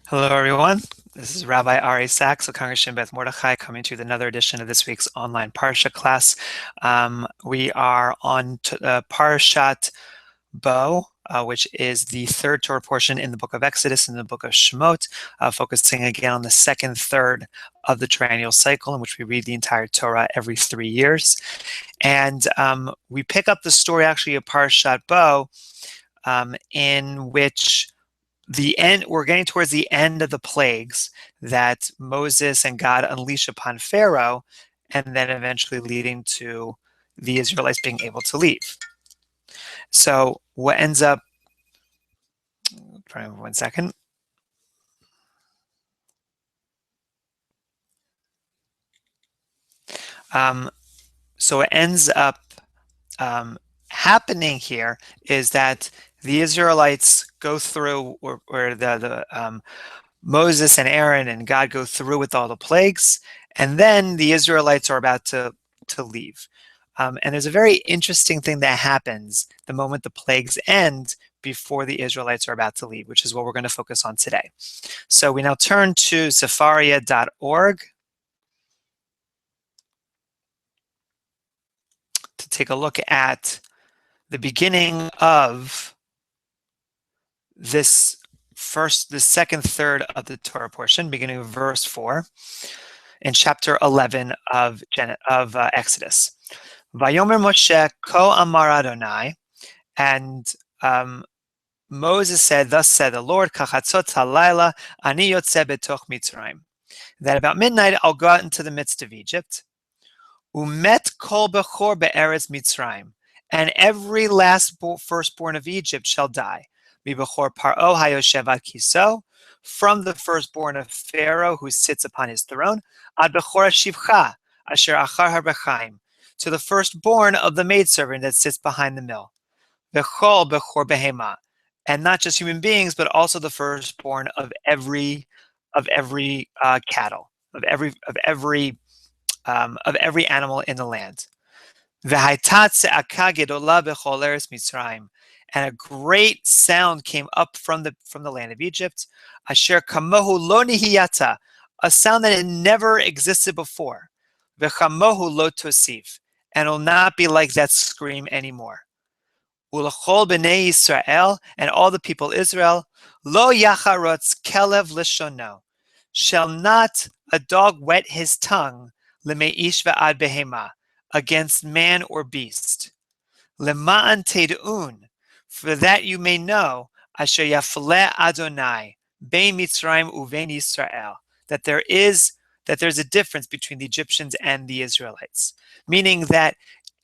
Hello, everyone. This is Rabbi Ari Sachs of Congregation Beth Mordechai coming to you with another edition of this week's online Parashah class. We are on Parashat Bo, which is the third Torah portion in the book of Exodus and the book of Shemot, focusing again on the second third of the triennial cycle in which we read the entire Torah every 3 years. And we pick up the story actually of Parashat Bo, in which we're getting towards the end of the plagues that Moses and God unleash upon Pharaoh, and then eventually leading to the Israelites being able to leave. So what ends up, one second. So what ends up happening here is that the Israelites go through, or Moses and Aaron and God go through with all the plagues, and then the Israelites are about to leave. And there's a very interesting thing that happens the moment the plagues end before the Israelites are about to leave, which is what we're going to focus on today. So we now turn to Sefaria.org to take a look at the beginning of the second third of the Torah portion, beginning of verse 4, in chapter 11 of Exodus. Vayomer Moshe ko amar Adonai, and Moses said, "Thus said the Lord, kachatzot halayla ani yotze betoch Mitzrayim, that about midnight I'll go out into the midst of Egypt. Umet kol bechor be'eretz Mitzrayim, and every firstborn of Egypt shall die. Mibechor Paro hayoshev ad kiso, from the firstborn of Pharaoh who sits upon his throne, ad bechor shivcha asher achar harbechaim, to the firstborn of the maidservant that sits behind the mill. Bechol bechor behema, and not just human beings, but also the firstborn of every cattle, of every animal in the land. And a great sound came up from the land of Egypt, asher kamohu lo nihiyata, a sound that had never existed before, v'chamohu lo tosif, and will not be like that scream anymore. Ulachol b'nei Yisrael, and all the people Israel, lo yacharotz kelev lishono, shall not a dog wet his tongue, lemeish ve'ad behema, against man or beast. Lema'an ted'un, for that you may know, asher yafleh Adonai, bein Mitzrayim uvein Yisrael, that there's a difference between the Egyptians and the Israelites, meaning that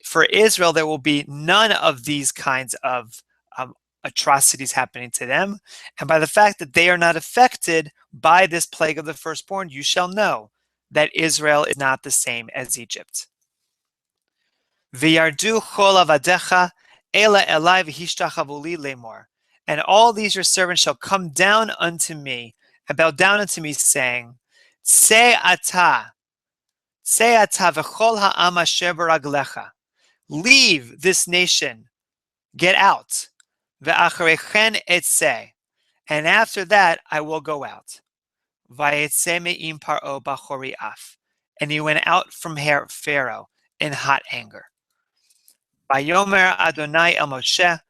for Israel there will be none of these kinds of atrocities happening to them, and by the fact that they are not affected by this plague of the firstborn, you shall know that Israel is not the same as Egypt. V'yardu chol avadecha ela elai v'hishtachavuli li lemor, and all these your servants shall come down unto me and bow down unto me, saying, Tse ata v'chol ha'am asher b'raglecha, leave this nation, get out. Ve'acharechen etzeh, and after that I will go out. Vayetze me'im paro b'chori af, and he went out from Pharaoh in hot anger. Vayomer Adonai el Moshe,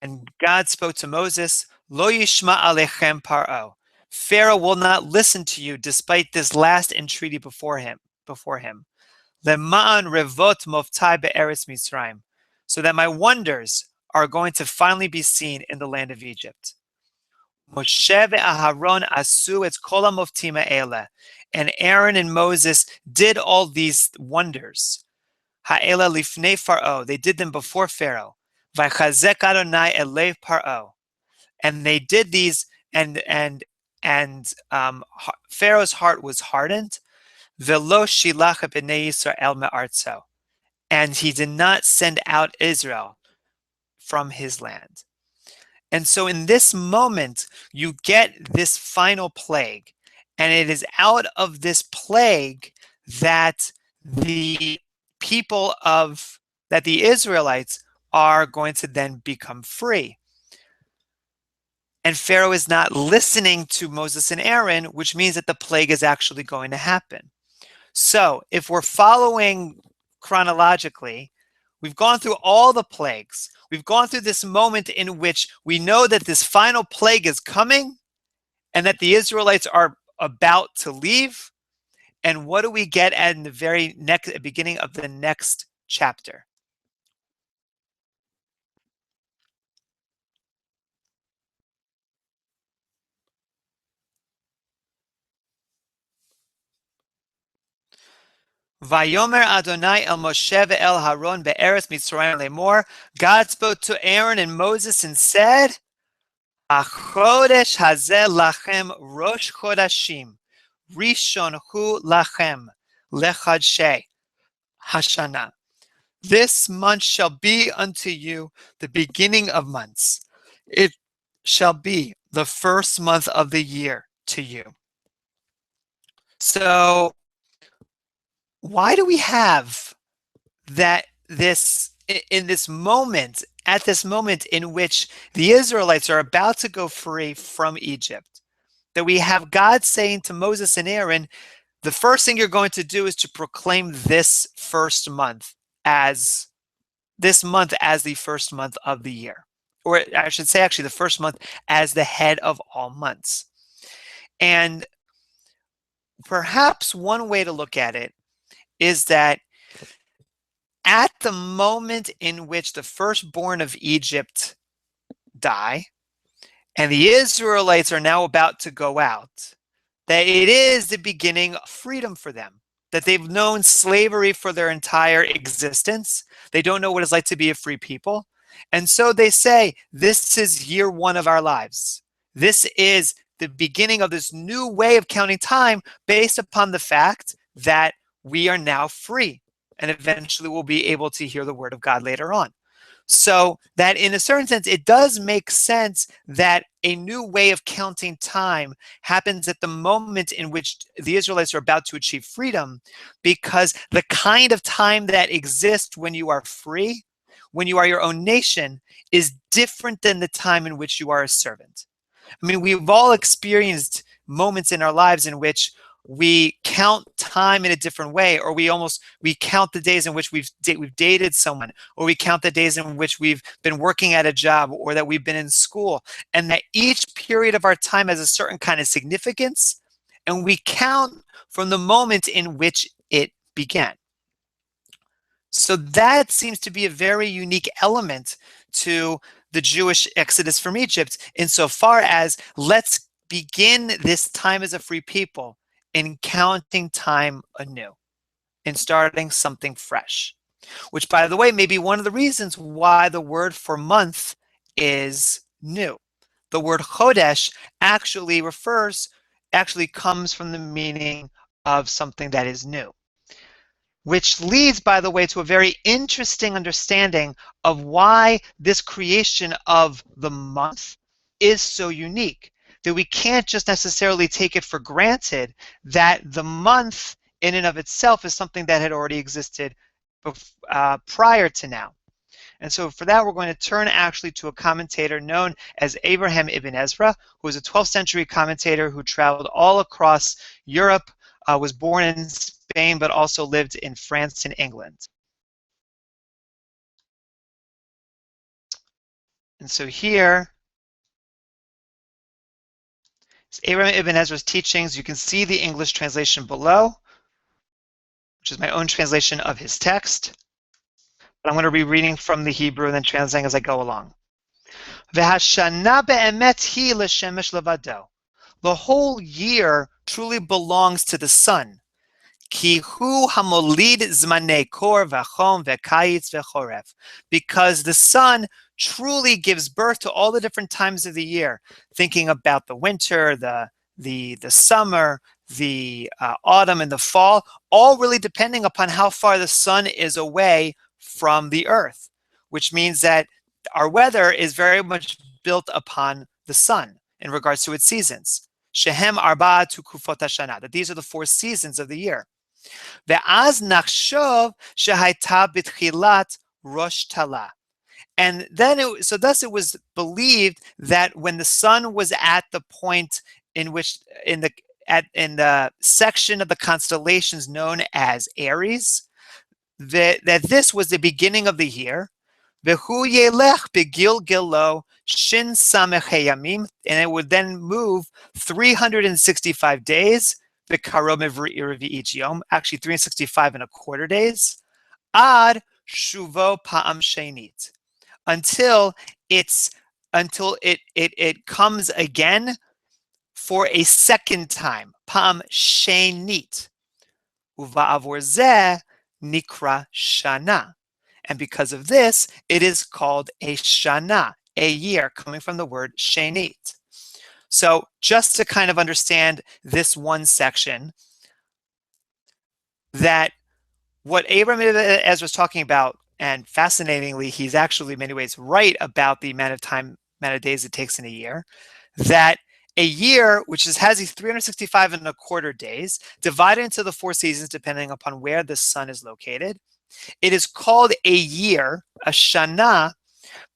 and God spoke to Moses, Lo yishma alechem paro, Pharaoh will not listen to you despite this last entreaty before him. Lema'an revot moftai be'eretz Mitzrayim, so that my wonders are going to finally be seen in the land of Egypt. Moshe ve'Aharon asu et kol hamoftim ha'eleh, and Aaron and Moses did all these wonders. Ha'ela lifnei Pharaoh, they did them before Pharaoh. Vaychazek Adonai elev Paro, and they did these, and Pharaoh's heart was hardened. Velo shilach b'nei Yisrael me'artzo, and he did not send out Israel from his land. And so in this moment, you get this final plague, and it is out of this plague that the Israelites are going to then become free. and Pharaoh is not listening to Moses and Aaron, which means that the plague is actually going to happen. So if we're following chronologically, we've gone through all the plagues. We've gone through this moment in which we know that this final plague is coming and that the Israelites are about to leave. And what do we get at in the very next beginning of the next chapter? Vayomer Adonai el Moshe ve'el Haron be'eretz Mitzrayim lemor. God spoke to Aaron and Moses and said, "Achodesh hazeh lachem rosh chodashim, rishon hu lachem lechadshe hashana. This month shall be unto you the beginning of months. It shall be the first month of the year to you." So why do we have that this in this moment, at this moment in which the Israelites are about to go free from Egypt, that we have God saying to Moses and Aaron, the first thing you're going to do is to proclaim this month as the first month of the year. Or I should say, actually, the first month as the head of all months. And perhaps one way to look at it is that at the moment in which the firstborn of Egypt die, and the Israelites are now about to go out, that it is the beginning of freedom for them, that they've known slavery for their entire existence. They don't know what it's like to be a free people. And so they say, this is year one of our lives. This is the beginning of this new way of counting time based upon the fact that we are now free. And eventually we'll be able to hear the word of God later on. So that in a certain sense, it does make sense that a new way of counting time happens at the moment in which the Israelites are about to achieve freedom, because the kind of time that exists when you are free, when you are your own nation, is different than the time in which you are a servant. I mean, we've all experienced moments in our lives in which we count time in a different way, or we count the days in which we've dated someone, or we count the days in which we've been working at a job, or that we've been in school, and that each period of our time has a certain kind of significance, and we count from the moment in which it began. So that seems to be a very unique element to the Jewish exodus from Egypt, insofar as let's begin this time as a free people in counting time anew, in starting something fresh. Which, by the way, may be one of the reasons why the word for month is new. The word hodesh actually comes from the meaning of something that is new. Which leads, by the way, to a very interesting understanding of why this creation of the month is so unique. That we can't just necessarily take it for granted that the month in and of itself is something that had already existed prior to now. And so for that, we're going to turn actually to a commentator known as Abraham ibn Ezra, who was a 12th century commentator who traveled all across Europe, was born in Spain, but also lived in France and England. And so here, Abraham ibn Ezra's teachings. You can see the English translation below, which is my own translation of his text. But I'm going to be reading from the Hebrew and then translating as I go along. V'hashana be'emet hi l'shemesh levado. The whole year truly belongs to the sun. Ki hu hamolid zmanei kor v'chom v'kayitz v'chorev. Because the sun truly gives birth to all the different times of the year, thinking about the winter, the summer, the autumn, and the fall, all really depending upon how far the sun is away from the earth, which means that our weather is very much built upon the sun in regards to its seasons. Shehem arba tu kufot hashana, that these are the 4 seasons of the year. Ve'az nachshov shehaita b'tchilat rosh tala. And then thus it was believed that when the sun was at the point in which in the section of the constellations known as Aries, that this was the beginning of the year. V'hu yelech begilgilo shin samech hayamim, and it would then move 365 days, the karov revi'ich yom, actually 365 and a quarter days, ad shuvo pa'am shenit, until it comes again for a second time, pa'am shenit, uva'avor zeh nikra shana. And because of this, it is called a shana, a year, coming from the word shenit. So just to kind of understand this one section, that what Abraham Ezra was talking about, and fascinatingly, he's actually in many ways right about the amount of days it takes in a year, that a year, which has these 365 and a quarter days, divided into the 4 seasons, depending upon where the sun is located, it is called a year, a shana,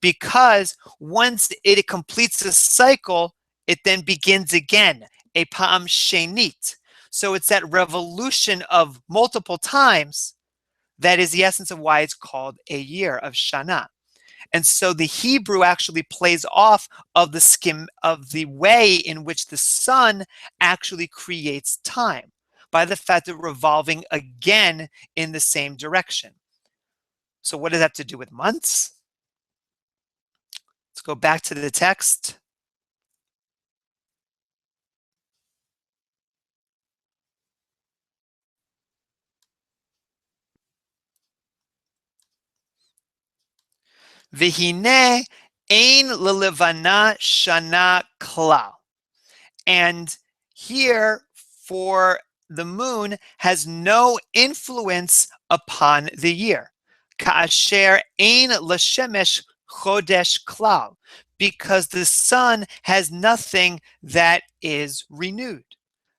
because once it completes the cycle, it then begins again, a pa'am shenit. So it's that revolution of multiple times that is the essence of why it's called a year of shana. And so the Hebrew actually plays off of the way in which the sun actually creates time by the fact of revolving again in the same direction. So what does that have to do with months? Let's go back to the text. V'hineh ein lelevana shana klal. And here, for the moon has no influence upon the year. Ka'asher ein l'shemesh hodesh klal, because the sun has nothing that is renewed.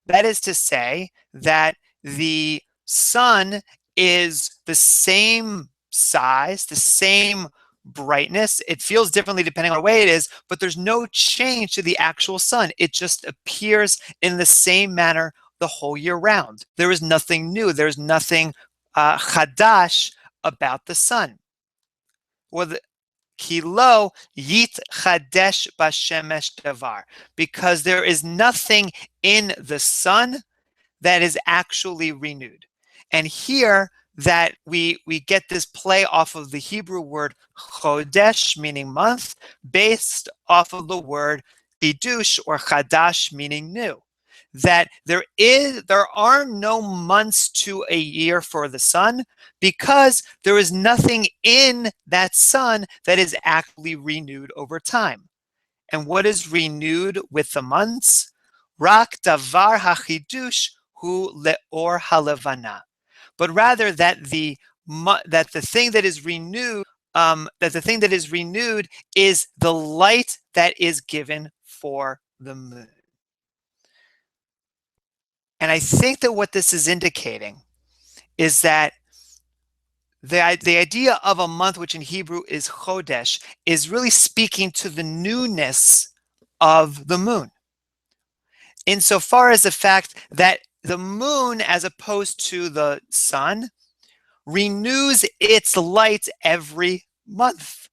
That is to say that the sun is the same size, the same brightness. It feels differently depending on the way it is, but there's no change to the actual sun. It just appears in the same manner the whole year round. There is nothing new. There's nothing chadash about the sun. Well, Kilo yit chadesh bashemesh davar, because there is nothing in the sun that is actually renewed. And here that we get this play off of the Hebrew word chodesh, meaning month, based off of the word chidush or chadash, meaning new. That there are no months to a year for the sun, because there is nothing in that sun that is actually renewed over time. And what is renewed with the months? Rak davar hachidush hu leor halevana. But rather that the thing that is renewed is the light that is given for the moon. And I think that what this is indicating is that the idea of a month, which in Hebrew is chodesh, is really speaking to the newness of the moon, insofar as the fact that the moon, as opposed to the sun, renews its light every month,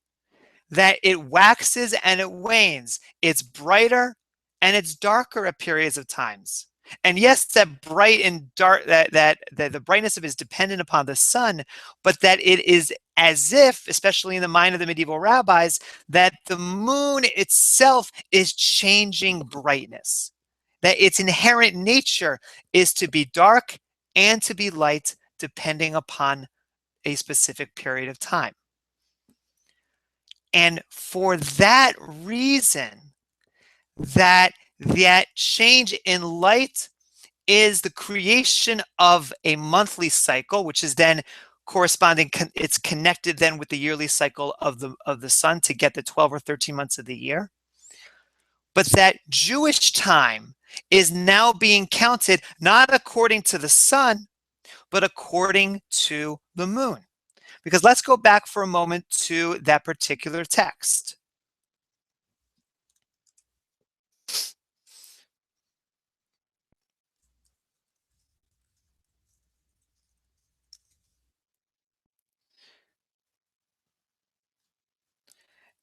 that it waxes and it wanes. It's brighter and it's darker at periods of times. And yes, that bright and dark, that the brightness of it is dependent upon the sun, but that it is as if, especially in the mind of the medieval rabbis, that the moon itself is changing brightness, that its inherent nature is to be dark and to be light depending upon a specific period of time. And for that reason, that change in light is the creation of a monthly cycle, which is then corresponding, it's connected then with the yearly cycle of the sun to get the 12 or 13 months of the year. But that Jewish time is now being counted not according to the sun, but according to the moon. Because let's go back for a moment to that particular text.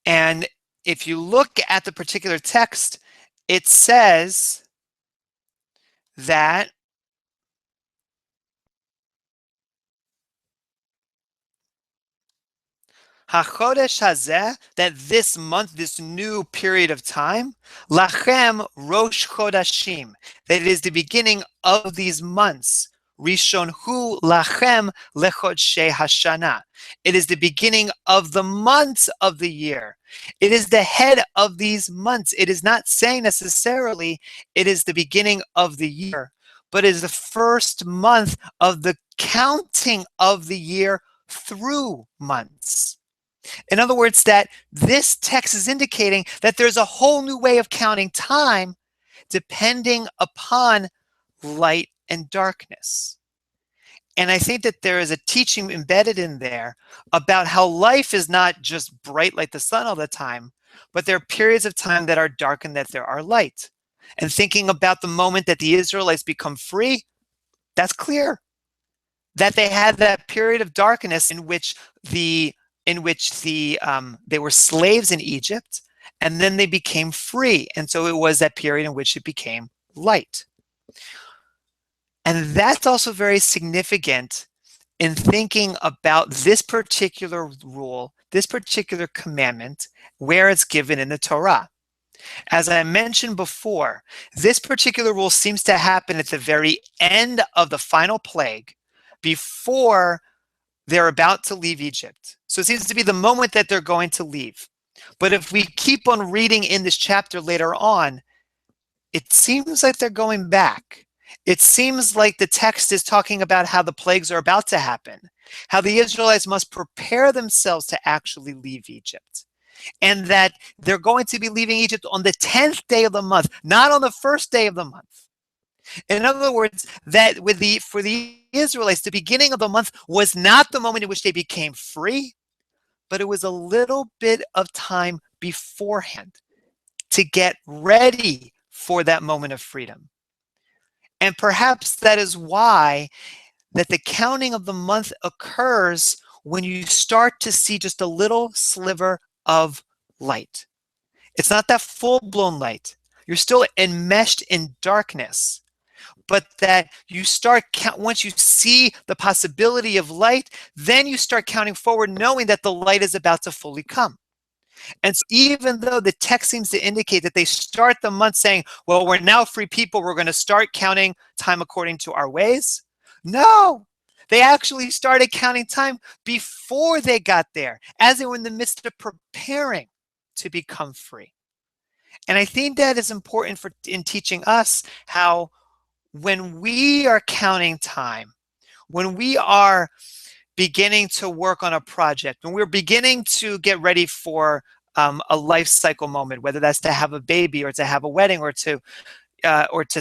And if you look at the particular text, it says that HaChodesh hazeh, that this month, this new period of time, lachem rosh chodashim, that it is the beginning of these months. Rishon hu lachem lechodshe hashana. It is the beginning of the months of the year. It is the head of these months. It is not saying necessarily it is the beginning of the year, but it is the first month of the counting of the year through months. In other words, that this text is indicating that there's a whole new way of counting time depending upon light and darkness. And I think that there is a teaching embedded in there about how life is not just bright like the sun all the time, but there are periods of time that are dark and that there are light. And thinking about the moment that the Israelites become free, that's clear. That they had that period of darkness in which they were slaves in Egypt, and then they became free. And so it was that period in which it became light. And that's also very significant in thinking about this particular rule, this particular commandment, where it's given in the Torah. As I mentioned before, this particular rule seems to happen at the very end of the final plague, before they're about to leave Egypt. So it seems to be the moment that they're going to leave. But if we keep on reading in this chapter later on, it seems like they're going back. It seems like the text is talking about how the plagues are about to happen, how the Israelites must prepare themselves to actually leave Egypt, and that they're going to be leaving Egypt on the 10th day of the month, not on the first day of the month. In other words, that for the Israelites, the beginning of the month was not the moment in which they became free, but it was a little bit of time beforehand to get ready for that moment of freedom. And perhaps that is why that the counting of the month occurs when you start to see just a little sliver of light. It's not that full-blown light. You're still enmeshed in darkness. But that you start once you see the possibility of light, then you start counting forward, knowing that the light is about to fully come. And so even though the text seems to indicate that they start the month saying, well, we're now free people, we're going to start counting time according to our ways. No, they actually started counting time before they got there, as they were in the midst of preparing to become free. And I think that is important in teaching us how when we are counting time, when we are beginning to work on a project, when we're beginning to get ready for a life cycle moment, whether that's to have a baby or to have a wedding or to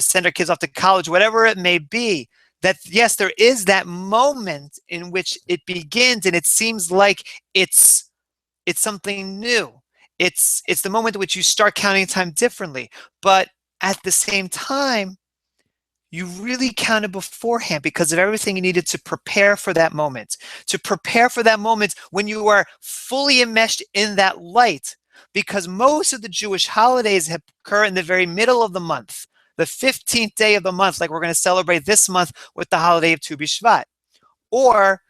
send our kids off to college, whatever it may be, that yes, there is that moment in which it begins and it seems like it's something new. It's the moment in which you start counting time differently. But at the same time, you really counted beforehand because of everything you needed to prepare for that moment. To prepare for that moment when you are fully enmeshed in that light. Because most of the Jewish holidays occur in the very middle of the month. The 15th day of the month, like we're going to celebrate this month with the holiday of Tu B'Shvat. Or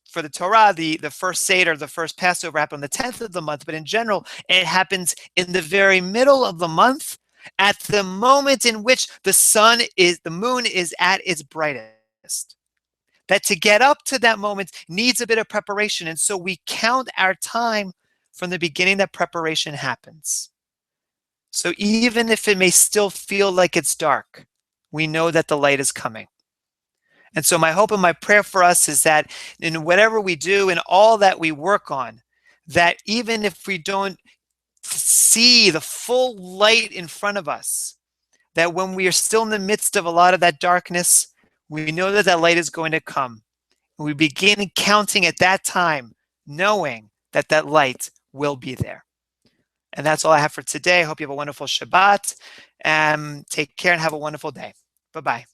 for the Torah, the first Seder, the first Passover happened on the 10th of the month. But in general, it happens in the very middle of the month, at the moment in which the moon is at its brightest. That to get up to that moment needs a bit of preparation. And so we count our time from the beginning that preparation happens. So even if it may still feel like it's dark, we know that the light is coming. And so my hope and my prayer for us is that in whatever we do and all that we work on, that even if we don't see the full light in front of us, that when we are still in the midst of a lot of that darkness, we know that that light is going to come. We begin counting at that time, knowing that that light will be there. And that's all I have for today. I hope you have a wonderful Shabbat. Take care and have a wonderful day. Bye-bye.